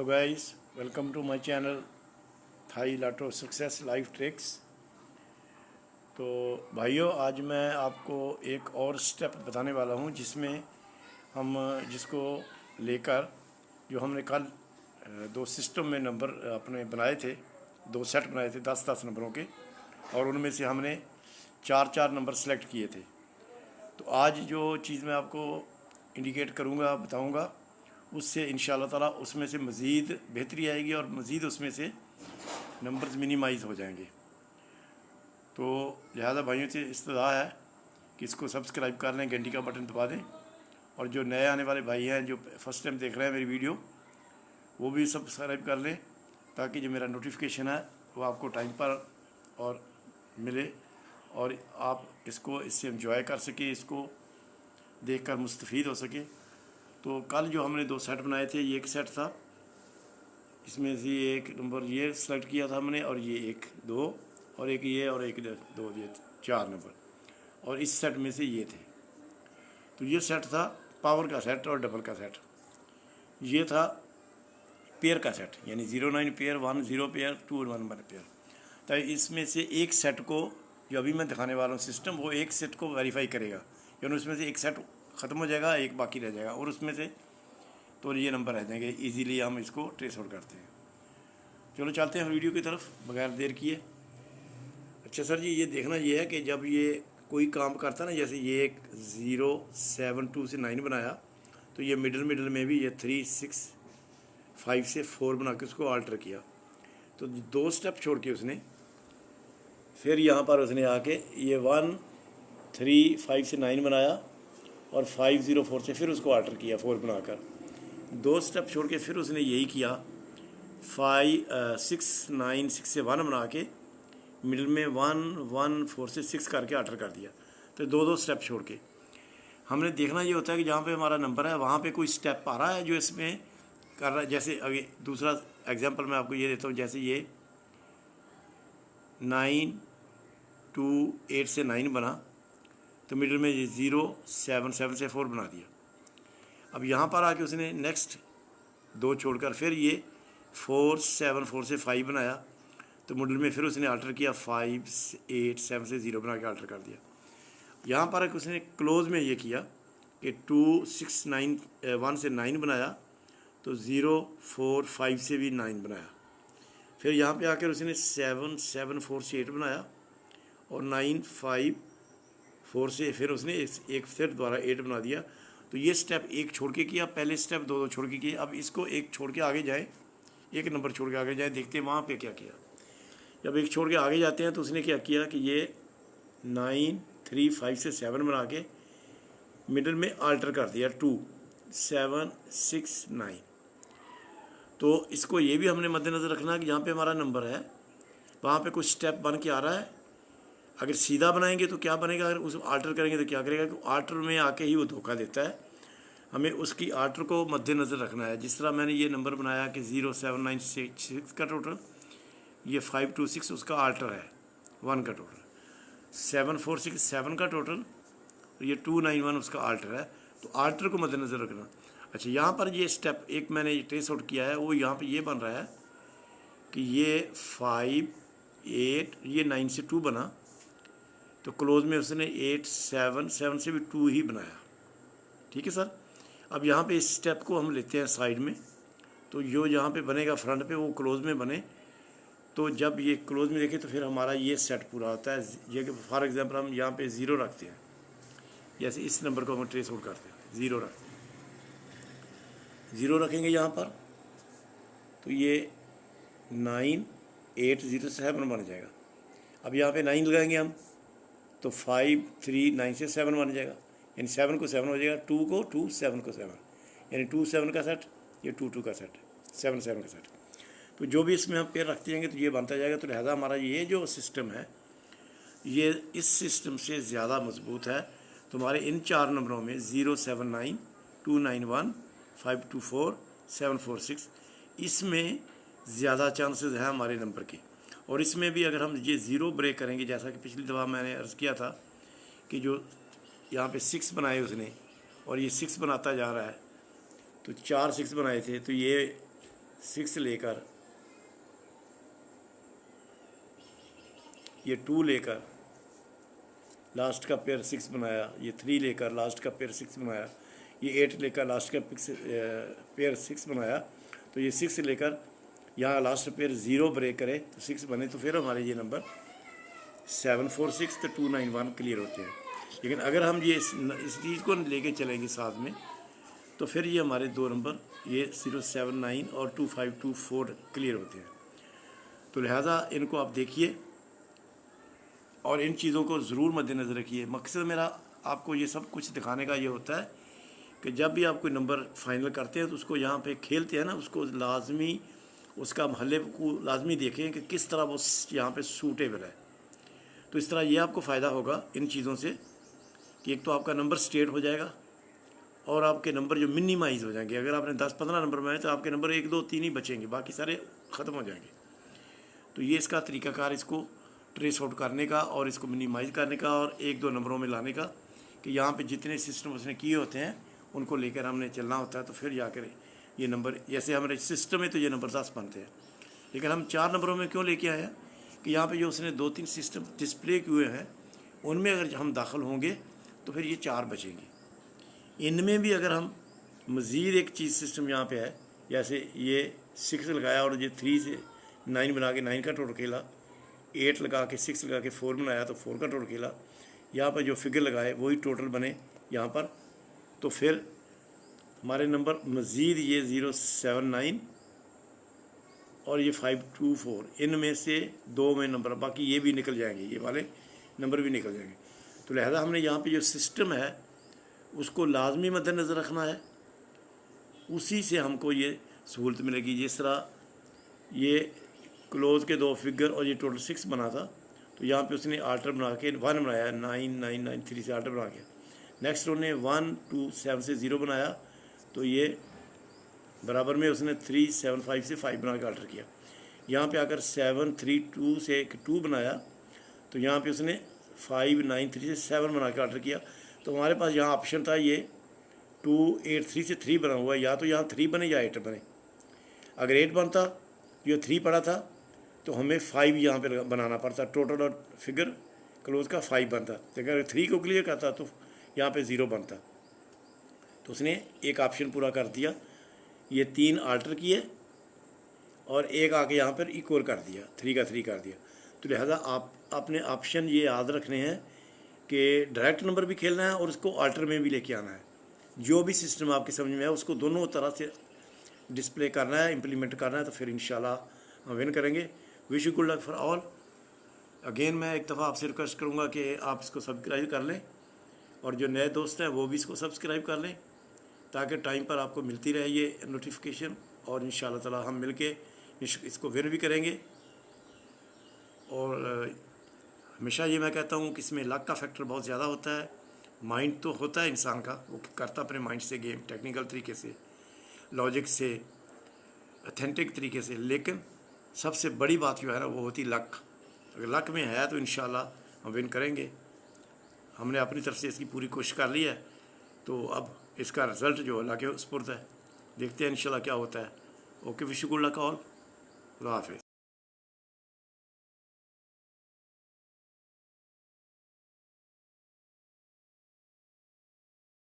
Hello guys, welcome to my channel Thai lotto success life tricks. तो भाइयों, आज मैं आपको एक और स्टेप बताने वाला हूं जिसमें हम जिसको लेकर जो हमने कल दो सिस्टम में नंबर अपने बनाए थे, दो सेट बनाए थे 10-10 नंबरों के, और उनमें से हमने 4-4 नंबर सेलेक्ट किए थे। तो आज जो चीज़ मैं आपको इंडिकेट करूँगा, बताऊँगा, उससे इंशाअल्लाह ताला उसमें से मज़ीद बेहतरी आएगी और मज़ीद उसमें से नंबर्स मिनिमाइज़ हो जाएंगे। तो लिहाजा भाइयों से इस्तदा है कि इसको सब्सक्राइब कर लें, घंटी का बटन दबा दें, और जो नए आने वाले भाई हैं जो फर्स्ट टाइम देख रहे हैं मेरी वीडियो, वो भी सब्सक्राइब कर लें ताकि जो मेरा नोटिफिकेशन है वो आपको टाइम पर और मिले और आप इससे एंजॉय कर सके, इसको देखकर मुस्तफ़ीद हो सके। तो कल जो हमने दो सेट बनाए थे, ये एक सेट था, इसमें से एक नंबर ये सेलेक्ट किया था हमने, और ये एक दो, और एक ये, और एक दो, ये 4 नंबर, और इस सेट में से ये थे। तो ये सेट था पावर का सेट और डबल का सेट। ये था पेयर का सेट, यानी 09 पेयर, 10 पेयर, 211 पेयर। तो इसमें से एक सेट को, जो अभी मैं दिखाने वाला हूँ सिस्टम, वो एक सेट को वेरीफाई करेगा, यानी उसमें से एक सेट ख़त्म हो जाएगा, एक बाकी रह जाएगा, और उसमें से तो ये नंबर रह जाएंगे। इजीली हम इसको ट्रेस आउट करते हैं। चलो चलते हैं वीडियो की तरफ बगैर देर किए। अच्छा सर जी, ये देखना ये है कि जब ये कोई काम करता ना, जैसे ये एक 0, 7, 2 से 9 बनाया, तो ये मिडल में भी ये 3, 6, 5 से 4 बना के उसको आल्टर किया। तो 2 स्टेप छोड़ के उसने फिर यहाँ पर उसने आके ये 1, 3, 5 से 9 बनाया, और 5, 0, 4 से फिर उसको आल्टर किया 4 बनाकर। 2 स्टेप छोड़ के फिर उसने यही किया, 5, 6, 9, 6 से 1 बना के मिडिल में 1, 1, 4 से 6 करके आल्टर कर दिया। तो 2 स्टेप छोड़ के हमने देखना ये होता है कि जहाँ पे हमारा नंबर है वहाँ पे कोई स्टेप आ रहा है जो इसमें कर रहा है। जैसे अभी दूसरा एग्जांपल मैं आपको ये देता हूँ, जैसे ये 9, 2, 8 से 9 बना, तो मिडिल में ये 0, 7, 7 से 4 बना दिया। अब यहाँ पर आके उसने नेक्स्ट 2 छोड़कर फिर ये 4, 7, 4 से 5 बनाया, तो मिडिल में फिर उसने अल्टर किया 5, 8, 7 से 0 बना के अल्टर कर दिया। यहाँ पर उसने क्लोज में ये किया कि 2, 6, 9, 1 से 9 बनाया, तो 0, 4, 5 से भी 9 बनाया। फिर यहाँ पे आकर उसने 7, 7, 4 से 8 बनाया, और 9, 5, 4 से फिर उसने एक फिर दोबारा 8 बना दिया। तो ये स्टेप एक छोड़ के किया, पहले स्टेप 2 छोड़ के किया। अब इसको एक छोड़ के आगे जाए, एक नंबर छोड़ के आगे जाए, देखते हैं वहाँ पे क्या किया। जब एक छोड़ के आगे जाते हैं तो उसने क्या किया कि ये 9, 3, 5 से 7 बना के मिडिल में आल्टर कर दिया 2, 7, 6, 9। तो इसको ये भी हमने मद्देनज़र रखना कि जहाँ पे हमारा नंबर है वहाँ पे कुछ स्टेप बन के आ रहा है। अगर सीधा बनाएंगे तो क्या बनेगा, अगर उस आल्टर करेंगे तो क्या करेगा, कि आल्टर में आके ही वो धोखा देता है। हमें उसकी आल्टर को मद्देनज़र रखना है। जिस तरह मैंने ये नंबर बनाया कि 0, 7, 9, 6 का टोटल, ये 5, 2, 6 उसका आल्टर है, 1 का टोटल, 7, 4, 6 7 का टोटल, और ये 2, 9, 1 उसका आल्टर है। तो आल्टर को मद्देनज़र रखना। अच्छा, यहाँ पर ये स्टेप एक मैंने ट्रेस आउट किया है, वो यहाँ पर ये बन रहा है कि ये 5, 8, ये 9 से 2 बना, तो क्लोज में उसने 8, 7, 7 से भी 2 ही बनाया। ठीक है सर। अब यहाँ पे इस स्टेप को हम लेते हैं साइड में, तो जो यहाँ पे बनेगा फ्रंट पे वो क्लोज में बने। तो जब ये क्लोज में देखें तो फिर हमारा ये सेट पूरा होता है। ये कि फॉर एग्जांपल हम यहाँ पे 0 रखते हैं, जैसे इस नंबर को हम ट्रेस आउट करते हैं, 0 रखते हैं, 0 रखेंगे यहाँ पर, तो ये 9, 8, 0 से 7 बन जाएगा। अब यहाँ पे 9 लगाएंगे हम, तो 5, 3, 9 से 7 बन जाएगा, यानी 7 को 7 हो जाएगा, 2 को 2, 7 को 7, यानी 2, 7 का सेट, ये 2, 2 का सेट, 7, 7 का सेट। तो जो भी इसमें हम पेयर रखते जाएंगे तो ये बनता जाएगा। तो लिहाजा हमारा ये जो सिस्टम है ये इस सिस्टम से ज़्यादा मजबूत है। तो हमारे इन 4 नंबरों में 0, 7, 9, 2, 9, 1, 5, 2, 4, 7, 4, 6, इसमें ज़्यादा चांसेस हैं हमारे नंबर के। और इसमें भी अगर हम ये 0 ब्रेक करेंगे, जैसा कि पिछली दफ़ा मैंने अर्ज़ किया था कि जो यहाँ पे 6 बनाए उसने और ये 6 बनाता जा रहा है, तो 4 6 बनाए थे, तो ये 6 लेकर, ये 2 लेकर लास्ट का पेयर 6 बनाया, ये 3 लेकर लास्ट का पेयर 6 बनाया, ये 8 लेकर लास्ट का पेयर 6 बनाया, तो ये 6 लेकर यहाँ लास्ट पेयर 0 ब्रेक करे तो 6 बने, तो फिर हमारे ये नंबर 7 4 6 तो 2 9 1 क्लियर होते हैं। लेकिन अगर हम ये इस चीज़ को लेके चलेंगे साथ में, तो फिर ये हमारे 2 नंबर ये 0 7 9 और 2 5 2 4 क्लियर होते हैं। तो लिहाजा इनको आप देखिए और इन चीज़ों को ज़रूर मद्देनज़र रखिए। मकसद मेरा आपको ये सब कुछ दिखाने का ये होता है कि जब भी आप कोई नंबर फाइनल करते हैं तो उसको यहाँ पे खेलते हैं ना, उसको लाजमी उसका महल्ले को लाजमी देखें कि किस तरह वो यहाँ पे सूटेबल है। तो इस तरह ये आपको फ़ायदा होगा इन चीज़ों से कि एक तो आपका नंबर स्ट्रेट हो जाएगा और आपके नंबर जो मिनिमाइज़ हो जाएंगे। अगर आपने 10-15 नंबर बनाए तो आपके नंबर 1 2 3 ही बचेंगे, बाकी सारे ख़त्म हो जाएंगे। तो ये इसका तरीक़ाकार इसको ट्रेस आउट करने का और इसको मिनिमाइज़ करने का और 1-2 नंबरों में लाने का कि यहाँ पे जितने सिस्टम उसने किए होते हैं उनको लेकर हमने चलना होता है। तो फिर जाकर ये नंबर, जैसे हमारे सिस्टम में तो ये नंबर 10 बनते हैं, लेकिन हम 4 नंबरों में क्यों लेके आए हैं कि यहाँ पे जो उसने 2-3 सिस्टम डिस्प्ले किए हैं उनमें अगर हम दाखिल होंगे तो फिर ये 4 बचेंगे। इनमें भी अगर हम मज़ीद एक चीज़ सिस्टम यहाँ पे है, जैसे ये 6 लगाया और ये 3 से 9 बना के 9 का टोटल खेला, 8 लगा के 6 लगा के 4 बनाया तो 4 का टोटल खेला, यहाँ पर जो फिगर लगाए वही टोटल बने यहाँ पर। तो फिर हमारे नंबर मज़ीद ये 0 7 9 और ये 5 2 4, इनमें से 2 में नंबर, बाकी ये भी निकल जाएंगे, ये वाले नंबर भी निकल जाएंगे। तो लिहाजा हमने यहाँ पे जो सिस्टम है उसको लाजमी मद्देनज़र रखना है, उसी से हमको ये सहूलत मिलेगी। जिस तरह ये क्लोज़ के 2 फिगर और ये टोटल 6 बना था, तो यहाँ पे उसने आल्टर बना के 1 बनाया, 9 9 9 3 से आल्टर बना के, नेक्स्ट उन्होंने 1 2 7 से 0 बनाया, तो ये बराबर में उसने 3 7 5 से 5 बना के आल्टर किया। यहाँ पे आकर 7 3 2 से एक 2 बनाया, तो यहाँ पे उसने 5 9 3 से 7 बना के आल्टर किया। तो हमारे पास यहाँ ऑप्शन था ये 2 8 3 से 3 बना हुआ है, या तो यहाँ 3 बने या 8 बने। अगर 8 बनता, जो 3 पड़ा था, तो हमें 5 यहाँ पे बनाना पड़ता, टोटल और फिगर क्लोज का 5 बनता। लेकिन अगर 3 को क्लियर करता तो यहाँ पे 0 बनता। तो उसने एक ऑप्शन पूरा कर दिया, ये 3 आल्टर किए और एक आके यहाँ पर इक्वल कर दिया, 3 का 3 कर दिया। तो लिहाजा आप अपने ऑप्शन ये याद रखने हैं कि डायरेक्ट नंबर भी खेलना है और उसको आल्टर में भी लेके आना है। जो भी सिस्टम आपके समझ में है उसको दोनों तरह से डिस्प्ले करना है, इम्प्लीमेंट करना है, तो फिर इंशाल्लाह हम विन करेंगे। Wish you good luck for all. Again मैं एक दफ़ा आपसे रिक्वेस्ट करूँगा कि आप इसको सब्सक्राइब कर लें और जो नए दोस्त हैं वो भी इसको सब्सक्राइब कर लें, ताकि टाइम पर आपको मिलती रहे ये नोटिफिकेशन, और इंशाल्लाह ताला हम मिलके इसको विन भी करेंगे। और हमेशा ये मैं कहता हूँ कि इसमें लक का फैक्टर बहुत ज़्यादा होता है। माइंड तो होता है इंसान का, वो करता अपने माइंड से गेम, टेक्निकल तरीके से, लॉजिक से, ऑथेंटिक तरीके से, लेकिन सबसे बड़ी बात जो है ना वो होती लक। अगर लक में है तो इंशाल्लाह हम विन करेंगे। हमने अपनी तरफ से इसकी पूरी कोशिश कर ली है, तो अब इसका रिज़ल्ट जो अल्लाह के सुपुर्द है, देखते हैं इंशाल्लाह क्या होता है। Okay, wish you good luck all, खुदा हाफिज़।